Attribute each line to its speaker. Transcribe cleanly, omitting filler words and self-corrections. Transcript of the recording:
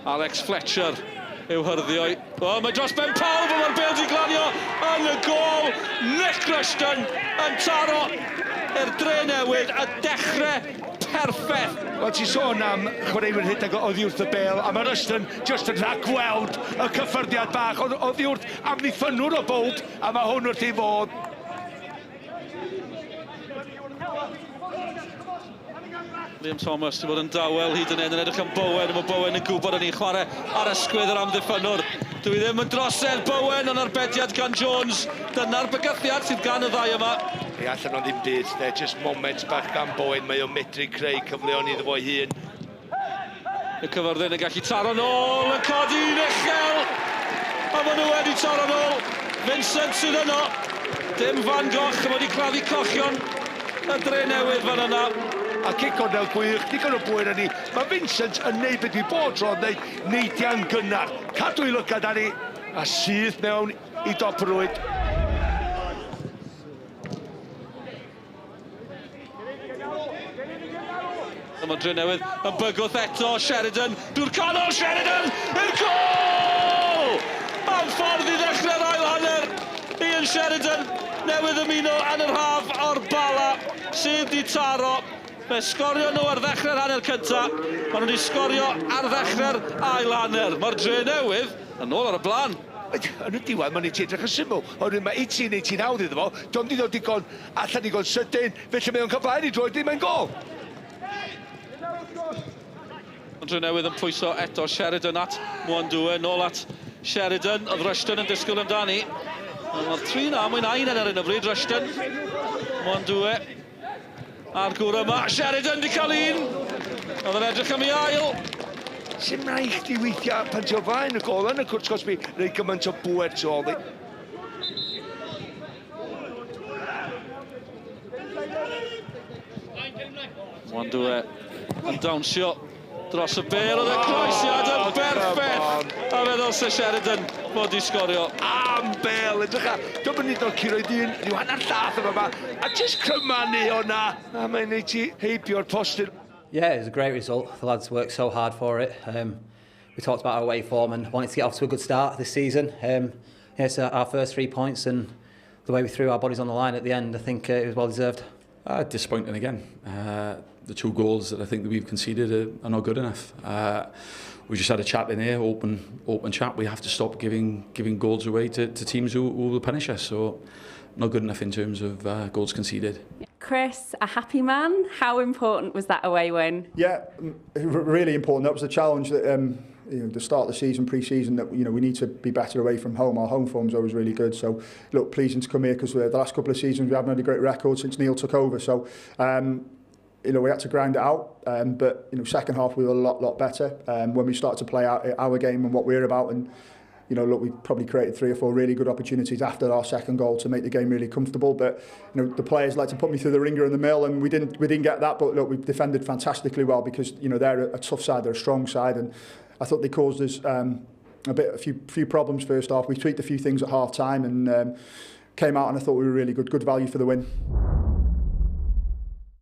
Speaker 1: Alex Fletcher yw hyrddio. O, mae dros ben pawb, a mae'r bêl di glanio yn y gol. Nick Rushton yn taro i'r Drenewydd, a dechrau perffaith.
Speaker 2: Wel, ti'n sôn am chwaraewyr hyd ag oddi wrth y bêl, a mae Rushton just yn rhagweld y cyffyrddiad bach. Oddi wrth amddiffynwr o bowb, a mae hwn wrth ei fod.
Speaker 1: Liam Thomas wedi bod yn dawel hyd yn edrych am Bowen, mae Bowen yn gwybod yn ei chwarae ar ysgwydd yr amddiffynwr. Dwi ddim yn drosedd Bowen yn arbediad gan Jones. Dyna'r bygythiad sydd gan y ddau yma.
Speaker 2: Ie, allan o ddim byd, they're just moments bach gan Bowen, mae o'n medru creu cyfleon iddo fo hun.
Speaker 1: Y Caerfyrddin yn gallu taro nôl, yn codi'n uchel. A maen nhw wedi taro nôl. Vincent sydd yno. Dim Van Gogh, a wedi claddu cochion y Drenewydd fan yna.
Speaker 2: A cic o'n el gwych, digon o bwyr yn ni. Mae Vincent yn neud beth i bod tro'n neud neidiau'n gynnar. Cadw i lygad ar ni, a sydd mewn i doprwyd.
Speaker 1: Mae Drenewydd yn bygwth eto, Sheridan, drwy'r canol, Sheridan, i'r gol! Am ffordd i ddechrau'r ail hanner, Ian Sheridan, newydd ymuno yn yr haf o'r bala, sydd di taro. Fe sgorio nhw ar ddechrau'r hanner cyntaf, maen nhw wedi sgorio ar ddechrau'r ail hanner. Mae'r Drenewydd yn ôl ar y blaen.
Speaker 2: Yn y diwedd, mae'n ei edrych yn syml. Ond mae 18-18 iddo fo, do'n di ddod digon allan digon sydyn, felly mae o'n cael blaen i droi dim yn gol.
Speaker 1: Mae Drenewydd yn pwyso eto Sheridan at Mwandwe, nôl at Sheridan, oedd Rushton yn disgwyl amdani. Mae'r 3-1 yn yr un o bryd, Rushton. Mwandwe. A'r gwr yma, Sheridan di cael un. Oedd yn edrych am ei ail.
Speaker 2: Sy'n rhaid chdi weithiau pan ti'n fain y gol yn y cwrs cosbi, rei gymaint o bwer tu ôl i.
Speaker 1: Mwandwe yn dawnsio dros y bêl, oedd y croesiad yn berffaith. A feddwl se Sheridan fod i sgorio.
Speaker 2: Am bêl, edrych a, dwi'n mynd i ddod curoedd un, rhyw hanner llath yma, a jyst crymanu hwnna. A mae'n neud ti heibio'r postyn.
Speaker 3: Yeah, it was a great result. The lads worked so hard for it. We talked about our away form and wanted to get off to a good start this season. Yeah, it's our first 3 points, and the way we threw our bodies on the line at the end, I think it was well deserved.
Speaker 4: Disappointing again. The 2 goals that I think that we've conceded are not good enough. We just had a chat in here, open chat. We have to stop giving goals away to teams who will punish us. So not good enough in terms of goals conceded.
Speaker 5: Chris, a happy man. How important was that away win?
Speaker 6: Yeah, really important. That was the challenge that the start of the season, pre-season, that we need to be better away from home. Our home form's always really good. So look, pleasing to come here because the last couple of seasons we haven't had a great record since Neil took over. So we had to grind it out. But second half we were a lot better when we started to play our game and what we're about. And look, we probably created 3 or 4 really good opportunities after our second goal to make the game really comfortable. But the players like to put me through the ringer in the mill, and we didn't get that. But look, we defended fantastically well because they're a tough side, they're a strong side, and I thought they caused us a few problems first half. We tweaked a few things at half time and came out, and I thought we were really good value for the win.